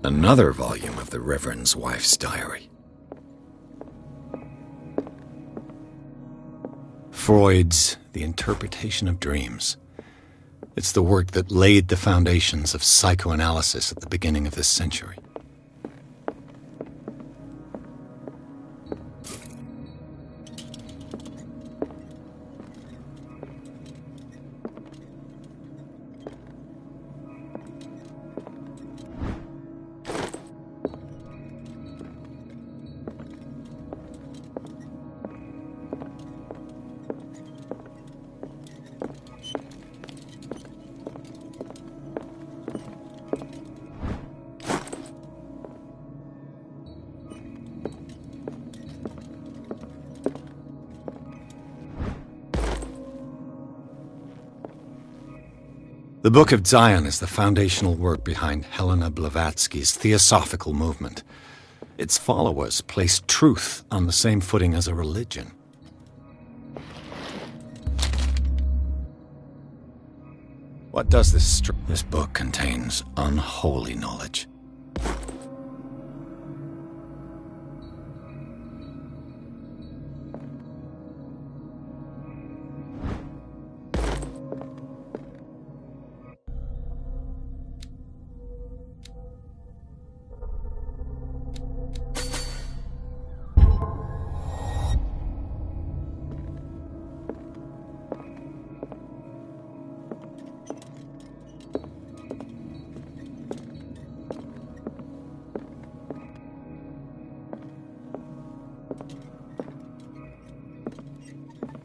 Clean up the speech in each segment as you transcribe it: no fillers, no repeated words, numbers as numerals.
Another volume of the Reverend's wife's diary. Freud's The Interpretation of Dreams. It's the work that laid the foundations of psychoanalysis at the beginning of this century. The Book of Zion is the foundational work behind Helena Blavatsky's Theosophical movement. Its followers place truth on the same footing as a religion. What does this This book contains unholy knowledge.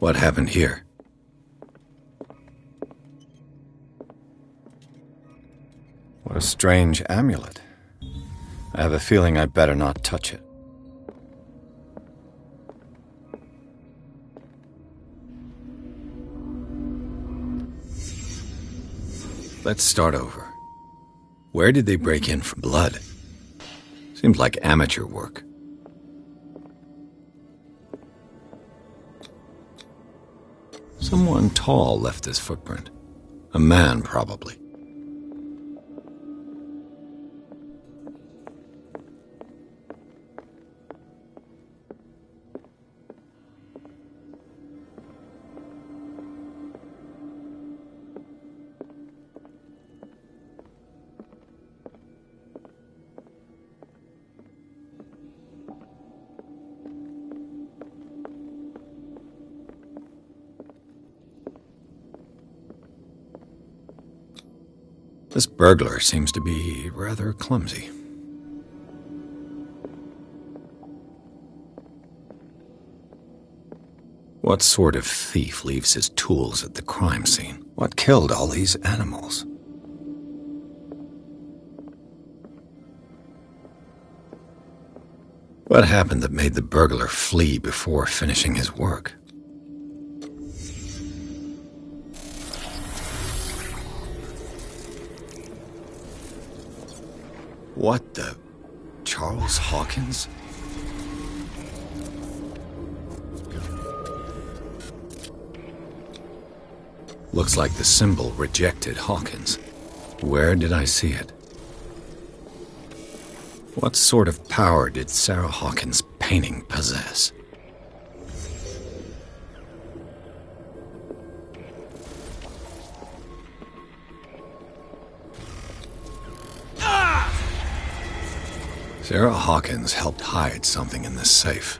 What happened here? What a strange amulet. I have a feeling I'd better not touch it. Let's start over. Where did they break in for blood? Seems like amateur work. Someone tall left this footprint. A man, probably. This burglar seems to be rather clumsy. What sort of thief leaves his tools at the crime scene? What killed all these animals? What happened that made the burglar flee before finishing his work? What the... Charles Hawkins? Looks like the symbol rejected Hawkins. Where did I see it? What sort of power did Sarah Hawkins' painting possess? Sarah Hawkins helped hide something in this safe.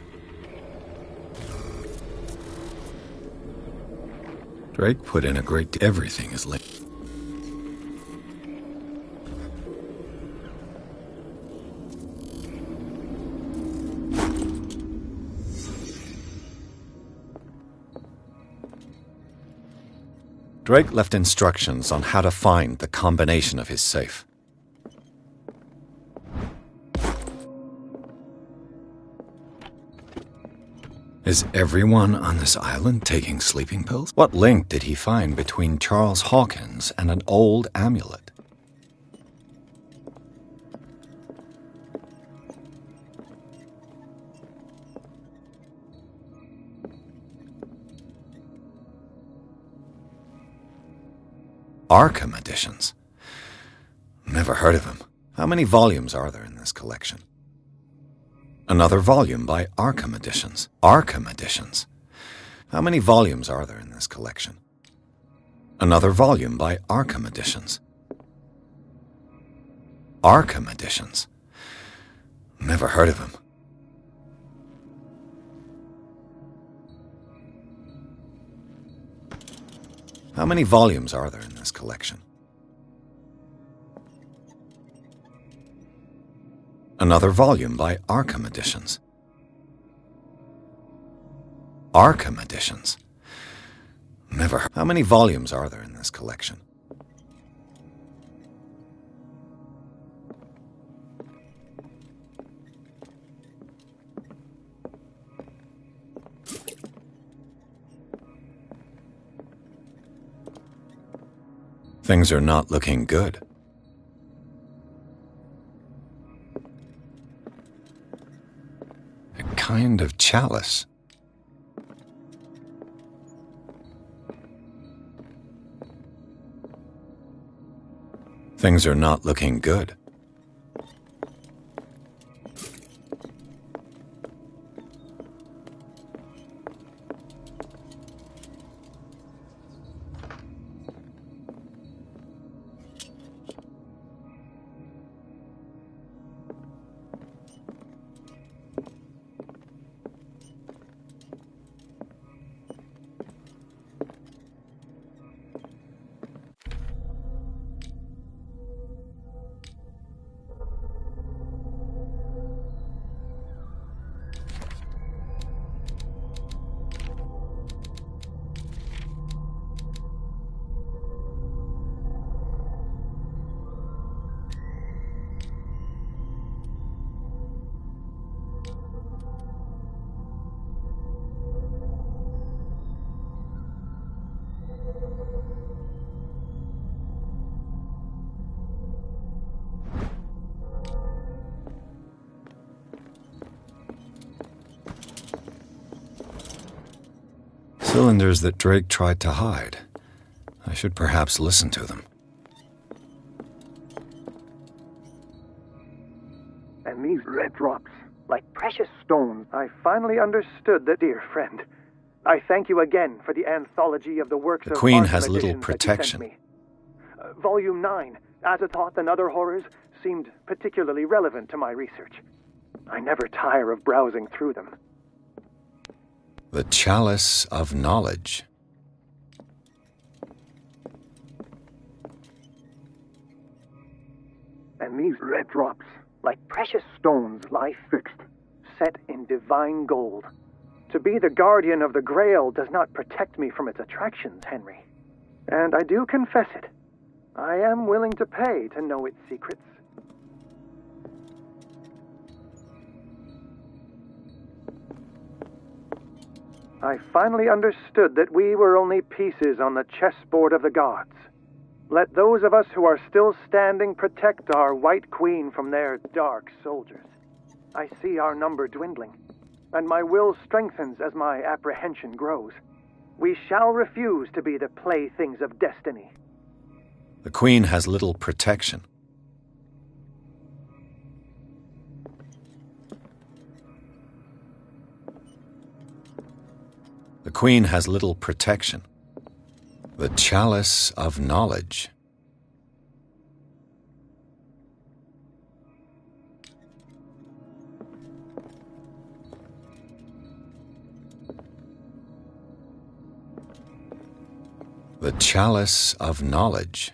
Drake put in a great... Everything is linked. Drake left instructions on how to find the combination of his safe. Is everyone on this island taking sleeping pills? What link did he find between Charles Hawkins and an old amulet? Arkham editions. Never heard of him. How many volumes are there in this collection? Another volume by Arkham Editions. Arkham Editions. How many volumes are there in this collection? Another volume by Arkham Editions. Arkham Editions. Never heard of him. How many volumes are there in this collection? Another volume by Arkham Editions. Arkham Editions. Never heard. How many volumes are there in this collection? Things are not looking good. A kind of chalice. Things are not looking good. Cylinders that Drake tried to hide. I should perhaps listen to them. And these red drops, like precious stones, I finally understood that, dear friend. I thank you again for the anthology of the works of The Queen Arkham has little editions that you sent protection. me. Volume 9, Azathoth and Other Horrors, seemed particularly relevant to my research. I never tire of browsing through them. The Chalice of Knowledge. And these red drops, like precious stones, lie fixed, set in divine gold. To be the guardian of the Grail does not protect me from its attractions, Henry. And I do confess it. I am willing to pay to know its secrets. I finally understood that we were only pieces on the chessboard of the gods. Let those of us who are still standing protect our White Queen from their dark soldiers. I see our number dwindling, and my will strengthens as my apprehension grows. We shall refuse to be the playthings of destiny. The Queen has little protection. The Queen has little protection. The Chalice of Knowledge. The Chalice of Knowledge.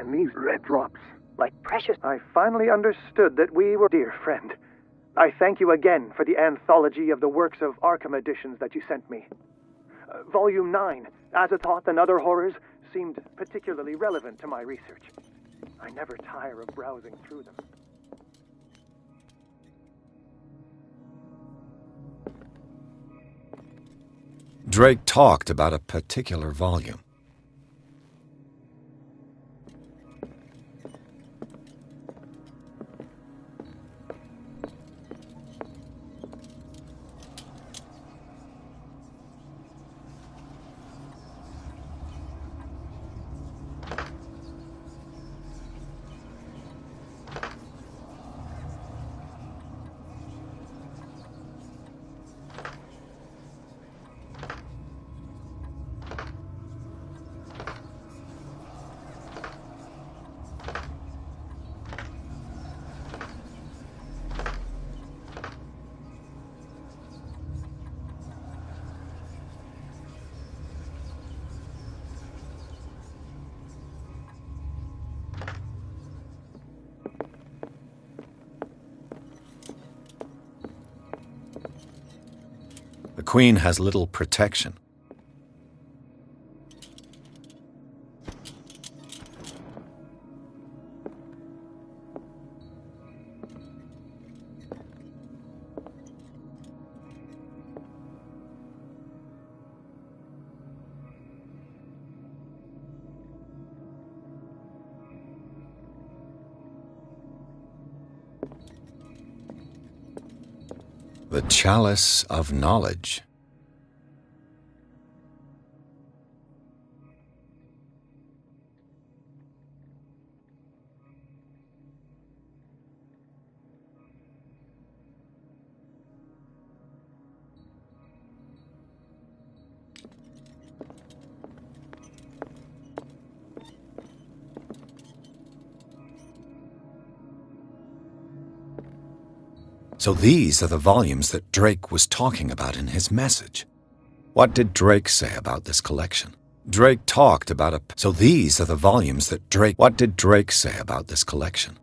And these red drops, like precious. I finally understood that we were, dear friend. I thank you again for the anthology of the works of Arkham editions that you sent me. Volume 9, Azathoth and Other Horrors, seemed particularly relevant to my research. I never tire of browsing through them. Drake talked about a particular volume. The Queen has little protection. The Chalice of Knowledge. So these are the volumes that Drake was talking about in his message. What did Drake say about this collection? Drake talked about a... So these are the volumes that Drake... What did Drake say about this collection?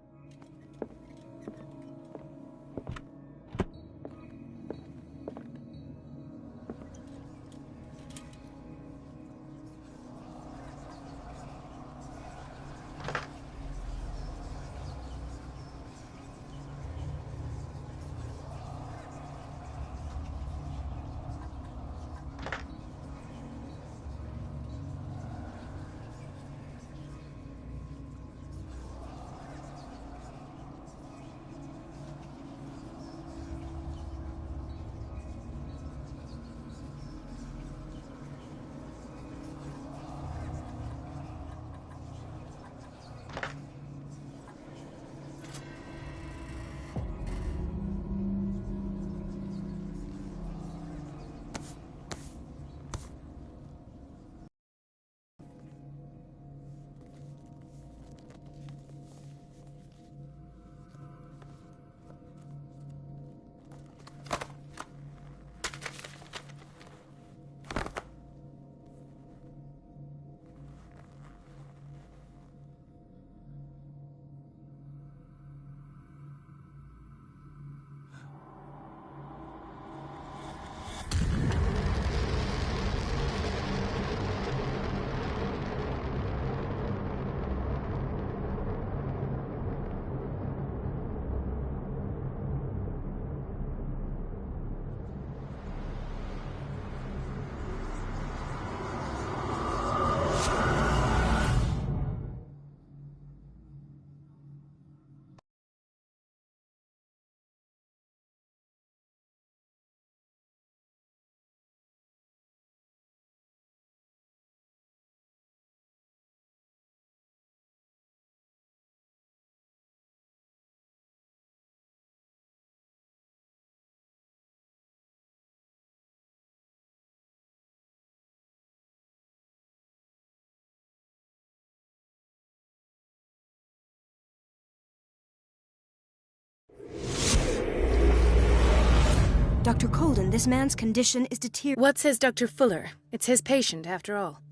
Dr. Colden, this man's condition is deteriorating. What says Dr. Fuller? It's his patient, after all.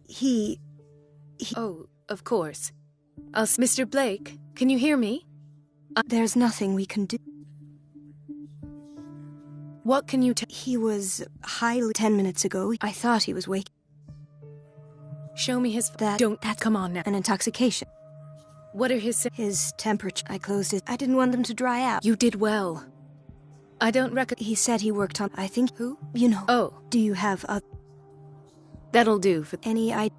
He... Oh, of course. Mr. Blake, can you hear me? There's nothing we can do. What can you tell? He was highly 10 minutes ago. I thought he was waking. Show me his... That's come on now. an intoxication. What are his... His temperature. I closed it. I didn't want them to dry out. You did well. I don't reckon... He said he worked on... I think... Who? You know. Oh. Do you have a... That'll do for... Any idea?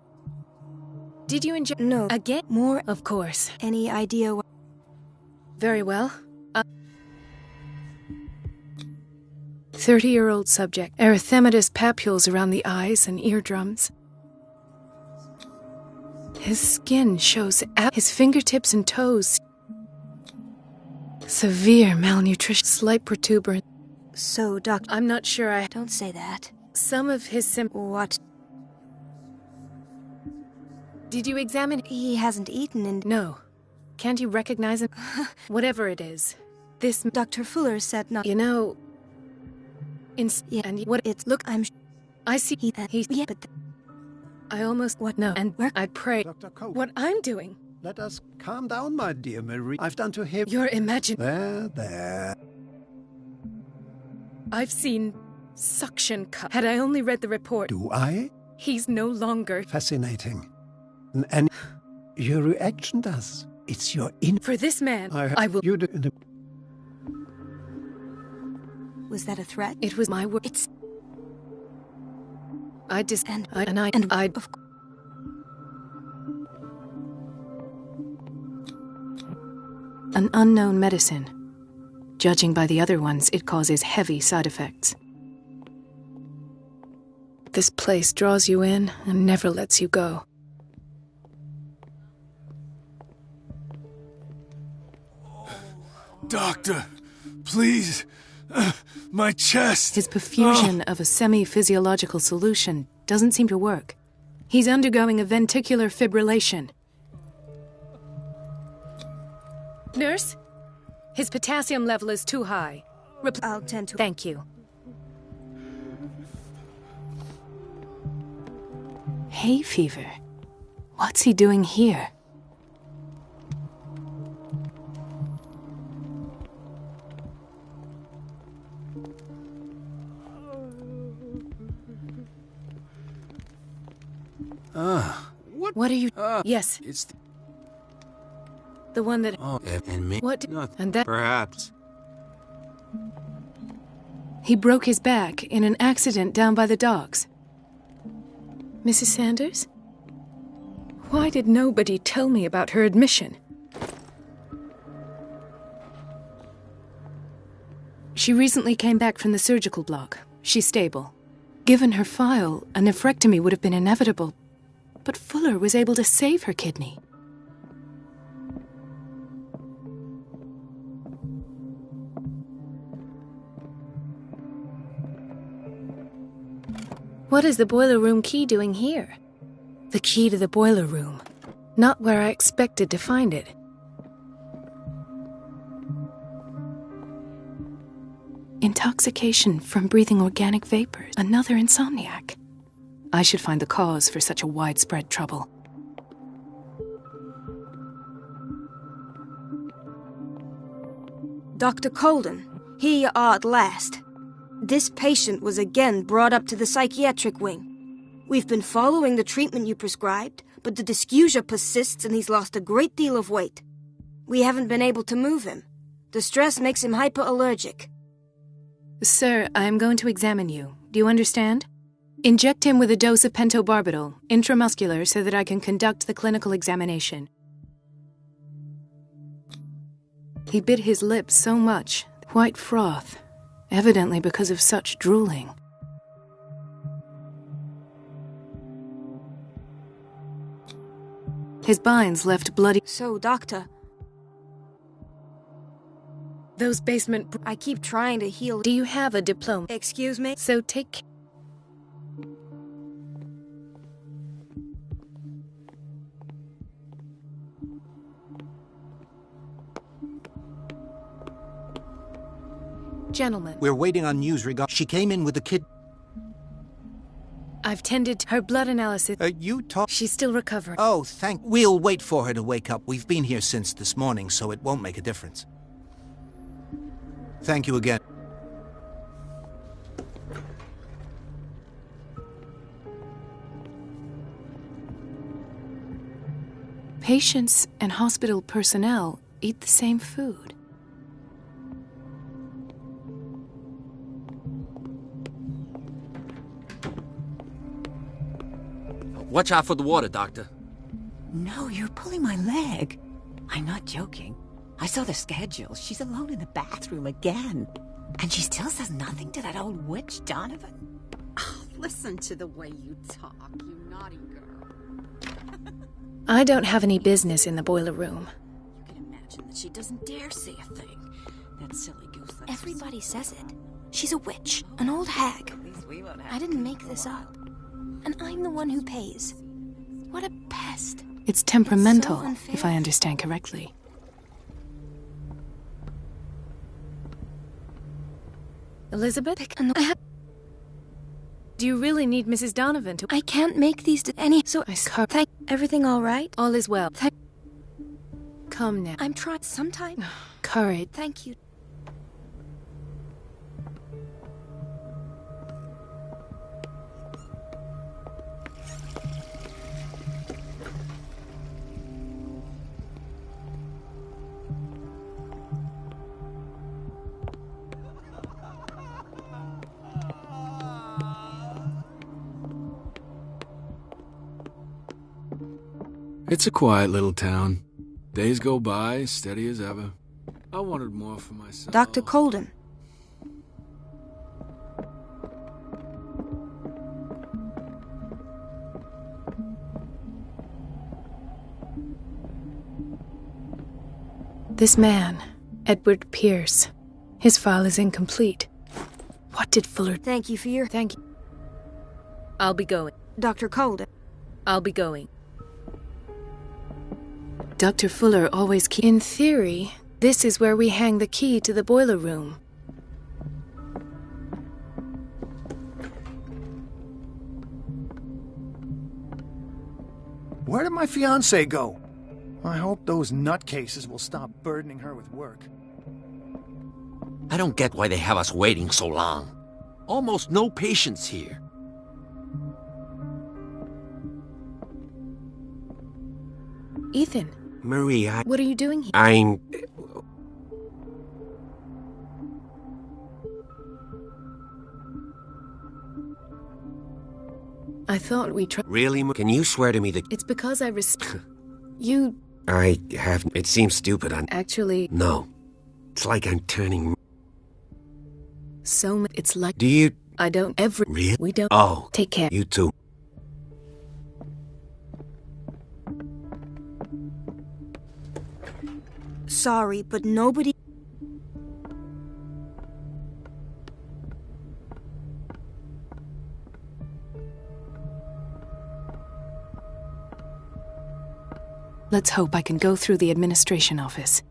Did you enjoy... No. Again? More? Of course. Any idea what... Very well. 30-year-old subject. Erythematous papules around the eyes and eardrums. His skin shows his fingertips and toes. Severe malnutrition. Slight protuberance. So, Doc... I'm not sure I... Don't say that. Some of his What? Did you examine... He hasn't eaten in... No. Can't you recognize him? Whatever it is. This... Dr. Fuller said not... You know... Yeah, and what... It's... Look, I'm... I see... He's... Yeah, but... I almost... What? No. And Where? I pray... Dr. Cole, What I'm doing... let us calm down, my dear Marie. I've done to him... You're imagining... There. I've seen... suction cup. Had I only read the report... Do I? He's no longer... Fascinating. And your reaction does. It's your For this man, I will... You do... Was that a threat? It was my word. It's... I just... And I... Of An unknown medicine. Judging by the other ones, it causes heavy side effects. This place draws you in and never lets you go. Doctor, please. My chest. His perfusion of a semi-physiological solution doesn't seem to work. He's undergoing a ventricular fibrillation. Nurse? His potassium level is too high. I'll tend to... Thank you. Hay fever. What's he doing here? What are you... yes. It's the one that... Oh, and me. What? Nothing. And that... Perhaps. He broke his back in an accident down by the docks. Mrs. Sanders? Why did nobody tell me about her admission? She recently came back from the surgical block. She's stable. Given her file, a nephrectomy would have been inevitable. But Fuller was able to save her kidney. What is the boiler room key doing here? The key to the boiler room. Not where I expected to find it. Intoxication from breathing organic vapors. Another insomniac. I should find the cause for such a widespread trouble. Dr. Colden, here you are at last. This patient was again brought up to the psychiatric wing. We've been following the treatment you prescribed, but the dysgeusia persists and he's lost a great deal of weight. We haven't been able to move him. The stress makes him hyperallergic. Sir, I am going to examine you. Do you understand? Inject him with a dose of pentobarbital, intramuscular, so that I can conduct the clinical examination. He bit his lips so much, white froth, evidently because of such drooling. His binds left bloody... So, Doctor... Those basement... I keep trying to heal... Do you have a diploma? Excuse me? So take... Gentlemen, We're waiting on news regarding... She came in with the kid... I've tended to her blood analysis. You talk. She's still recovering. Oh, We'll wait for her to wake up. We've been here since this morning, so it won't make a difference. Thank you again. Patients and hospital personnel eat the same food. Watch out for the water, Doctor. No, you're pulling my leg. I'm not joking. I saw the schedule. She's alone in the bathroom again. And she still says nothing to that old witch, Donovan. Oh, listen to the way you talk, you naughty girl. I don't have any business in the boiler room. You can imagine that she doesn't dare say a thing. That silly goose. Everybody says it. She's a witch, an old hag. At least we won't have I didn't make this up. And I'm the one who pays. What a pest. It's temperamental, It's so unfair. if I understand correctly. Elizabeth? Do you really need Mrs. Donovan to... I can't make these any... So, I thank... Everything all right? All is well. Come now. I'm trying... Sometime... Courage. Thank you. It's a quiet little town. Days go by, steady as ever. I wanted more for myself. Dr. Colden. This man, Edward Pierce. His file is incomplete. What did Fuller... Thank you for your... Thank you. I'll be going. Dr. Colden. I'll be going. Dr. Fuller always keeps... In theory, this is where we hang the key to the boiler room. Where did my fiancée go? I hope those nutcases will stop burdening her with work. I don't get why they have us waiting so long. Almost no patients here. Ethan, Marie, what are you doing here? I'm... I thought we tried... Really? Can you swear to me that... It's because I You... I have... It seems stupid. Actually... No. It's like I'm turning... It's like... Do you... I don't ever... Really? We don't... Oh. Take care. You too. Sorry, but nobody... Let's hope I can go through the administration office.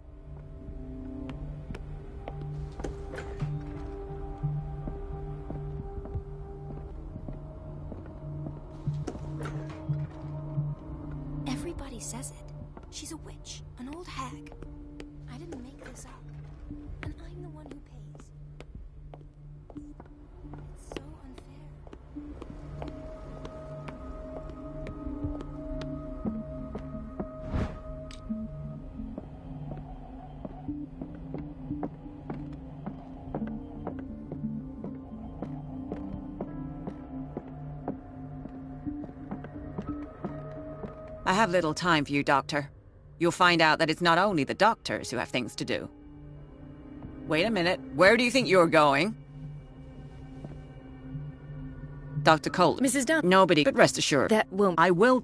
Everybody says it. She's a witch, an old hag. I didn't make this up. And I'm the one who pays. It's so unfair. I have little time for you, Doctor. You'll find out that it's not only the doctors who have things to do. Wait a minute. Where do you think you're going? Dr. Colt. Mrs. Dunn. Nobody, but rest assured. That won't... I will...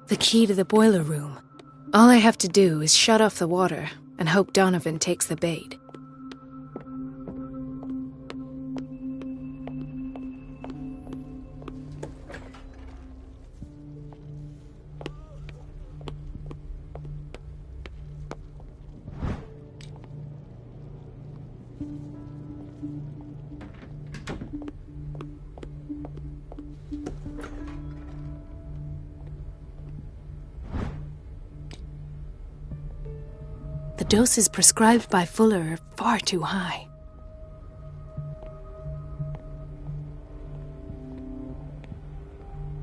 The key to the boiler room. All I have to do is shut off the water and hope Donovan takes the bait. The doses prescribed by Fuller are far too high.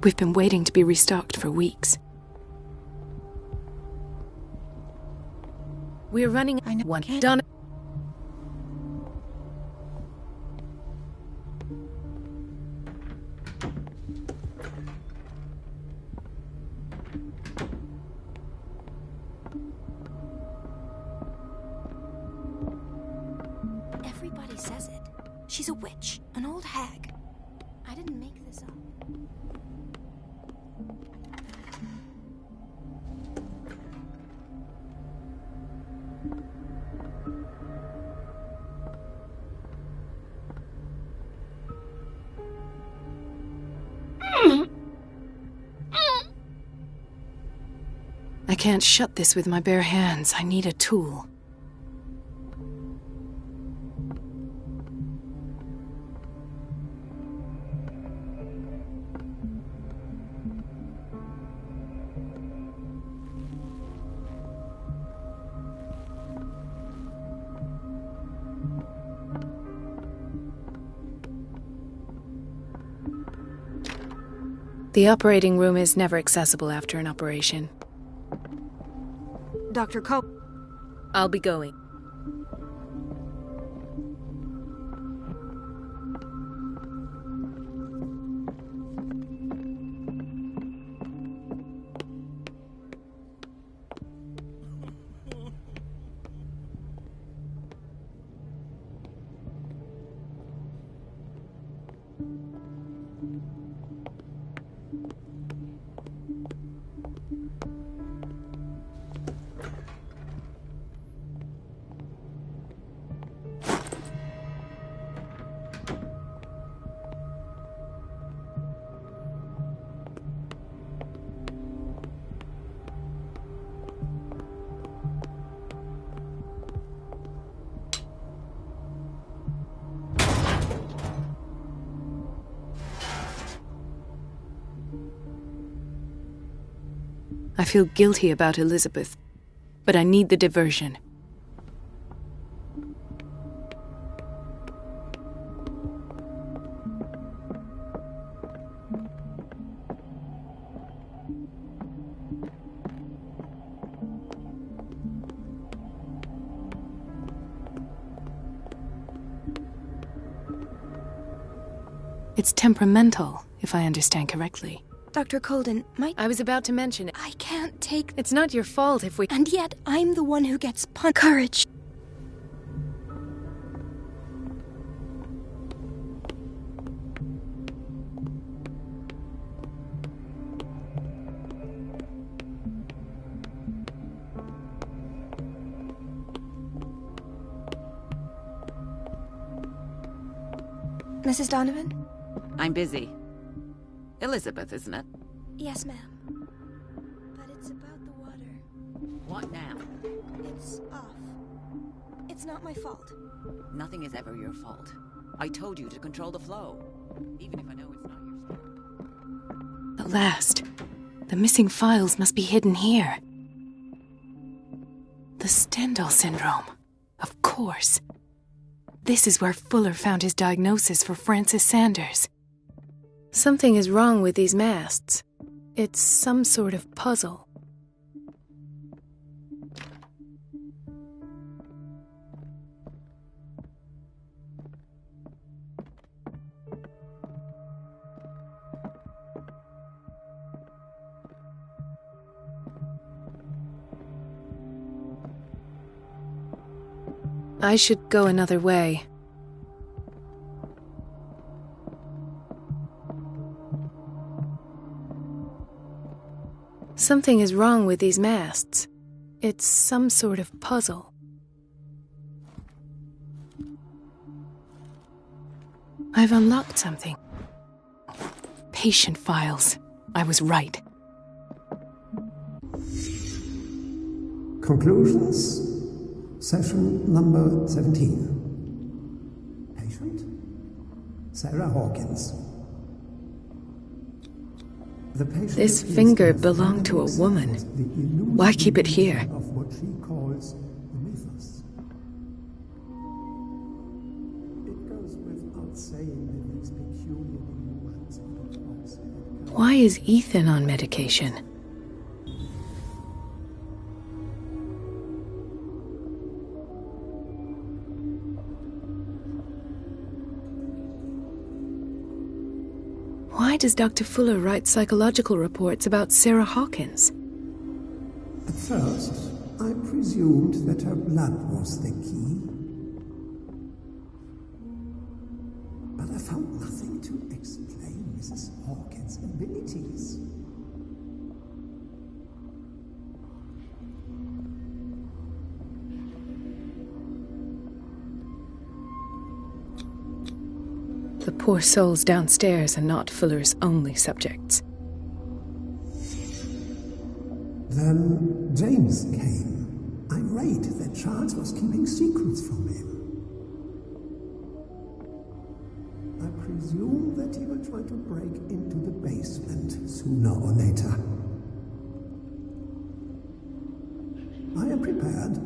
We've been waiting to be restocked for weeks. We're running. I know. One done. Everybody says it. She's a witch, an old hag. I didn't make this up. I can't shut this with my bare hands. I need a tool. The operating room is never accessible after an operation. Dr. Cole. I'll be going. I feel guilty about Elizabeth, but I need the diversion. It's temperamental, if I understand correctly. Dr. Colden, I was about to mention it. I can't take... It's not your fault if we... And yet, I'm the one who gets punished. Courage. Mrs. Donovan? I'm busy. Elizabeth, isn't it? Yes, ma'am. But it's about the water. What now? It's off. It's not my fault. Nothing is ever your fault. I told you to control the flow. Even if I know it's not your fault. At last. The missing files must be hidden here. The Stendhal syndrome. Of course. This is where Fuller found his diagnosis for Francis Sanders. Something is wrong with these masts. It's some sort of puzzle. I should go another way. Something is wrong with these masts. It's some sort of puzzle. I've unlocked something. Patient files. I was right. Conclusions. Session number 17. Patient? Sarah Hawkins. The patient This finger belonged to a woman. Why keep it here? Of what she calls the mythos. It goes without saying that these peculiar illusions are the cause. Why is Ethan on medication? Why does Dr. Fuller write psychological reports about Sarah Hawkins? At first, I presumed that her blood was the key. But I found nothing to explain Mrs. Hawkins' abilities. The poor souls downstairs are not Fuller's only subjects. Then James came, irate that Charles was keeping secrets from him. I presume that he will try to break into the basement sooner or later. I am prepared.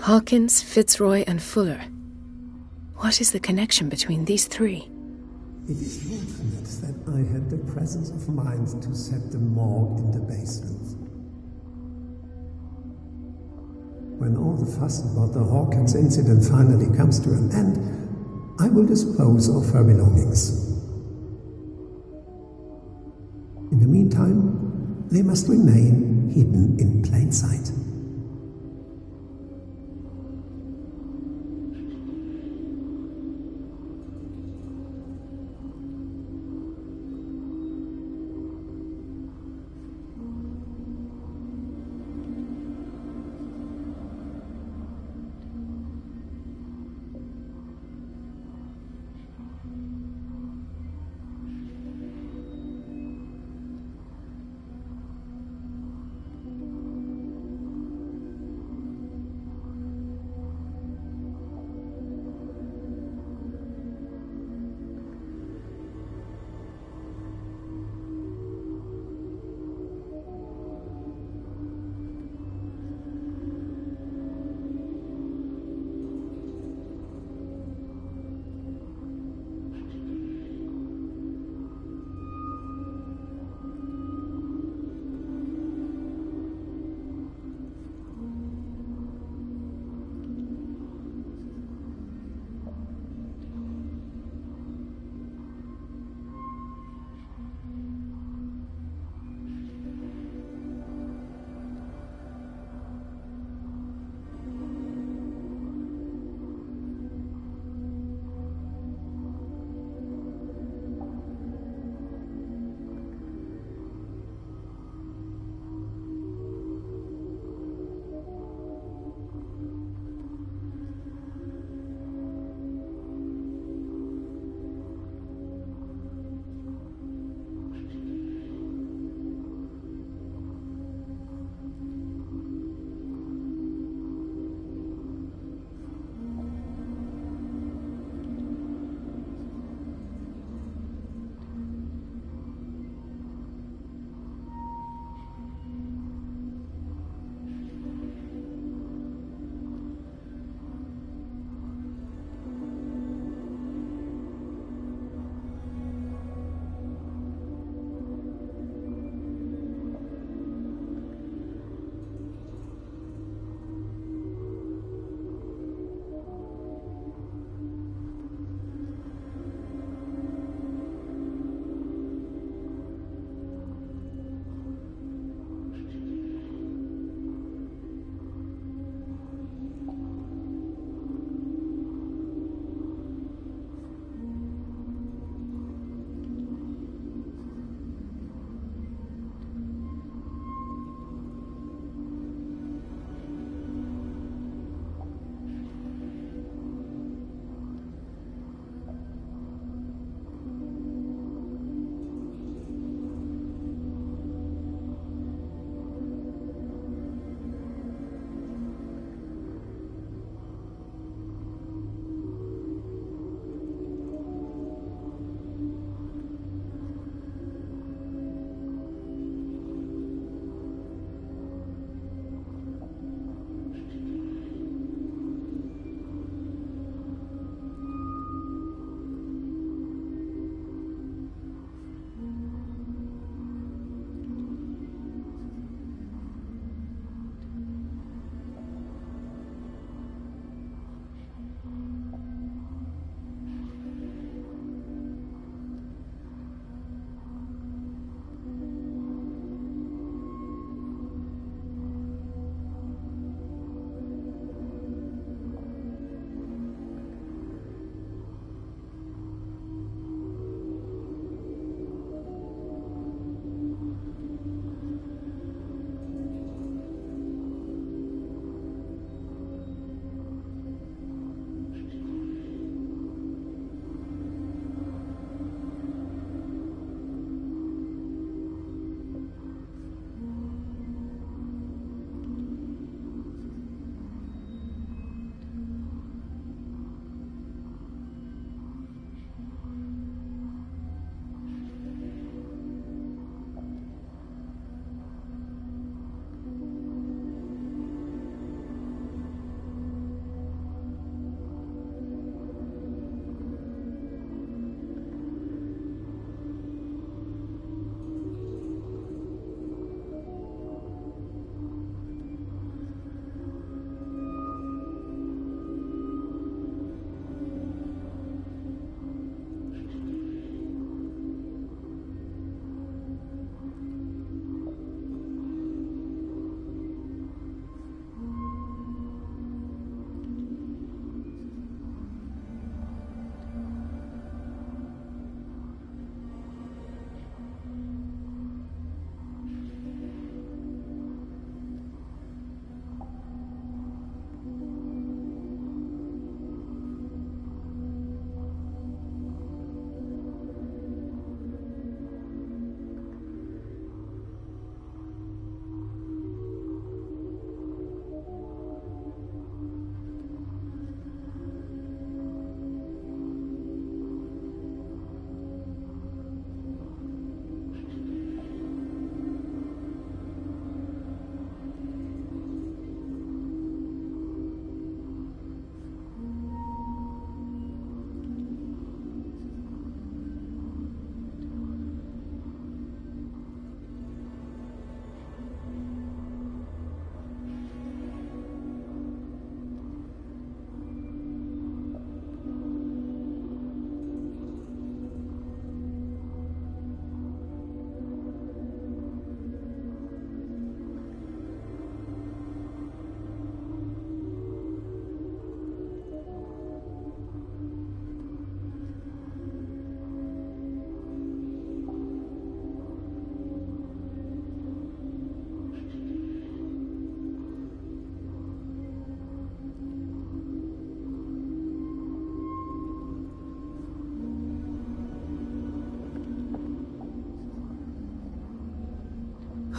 Hawkins, Fitzroy, and Fuller. What is the connection between these three? It is fortunate that I had the presence of mind to set the morgue in the basement. When all the fuss about the Hawkins incident finally comes to an end, I will dispose of her belongings. In the meantime, they must remain hidden in plain sight.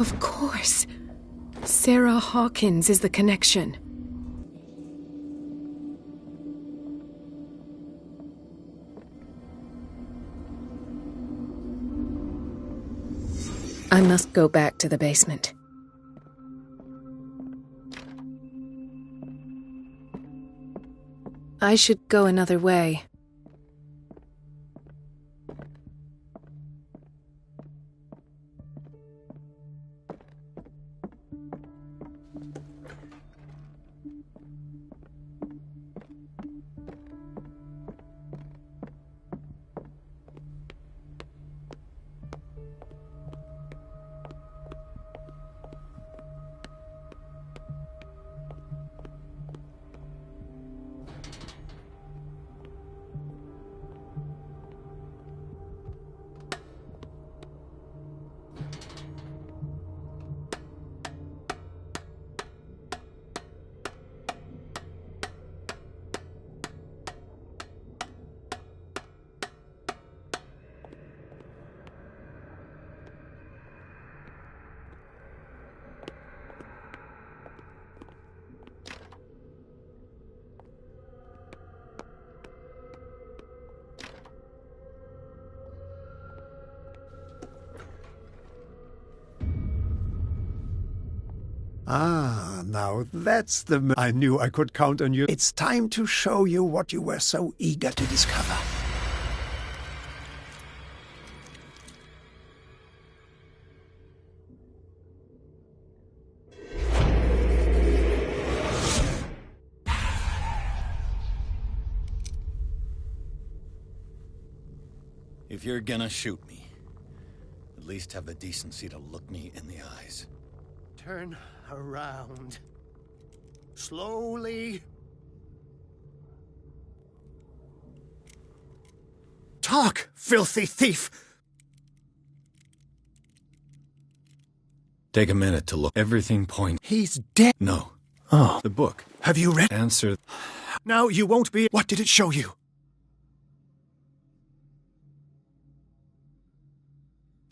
Of course. Sarah Hawkins is the connection. I must go back to the basement. I should go another way. Ah, now that's the I knew I could count on you. It's time to show you what you were so eager to discover. If you're gonna shoot me, at least have the decency to look me in the eyes. Turn around. Slowly. Talk, filthy thief! Take a minute to look. Everything points. He's dead. No. Oh. The book. Have you read? Answer. Now you won't be. What did it show you?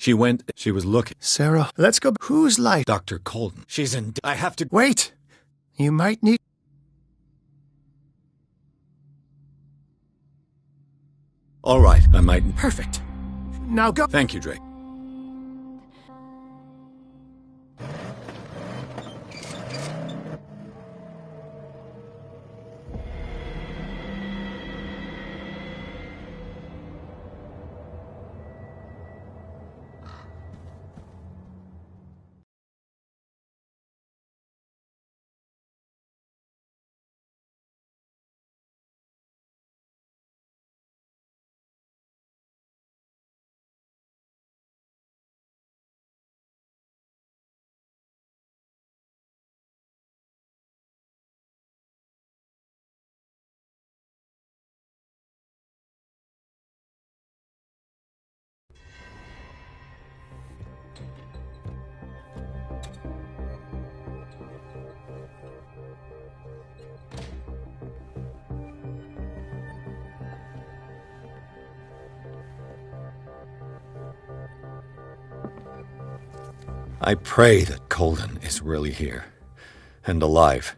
She was looking. Sarah, let's go. Whose life? Dr. Colden. She's in. I have to. Wait. You might need. All right, I might. Perfect. Now go. Thank you, Drake. I pray that Colden is really here and alive.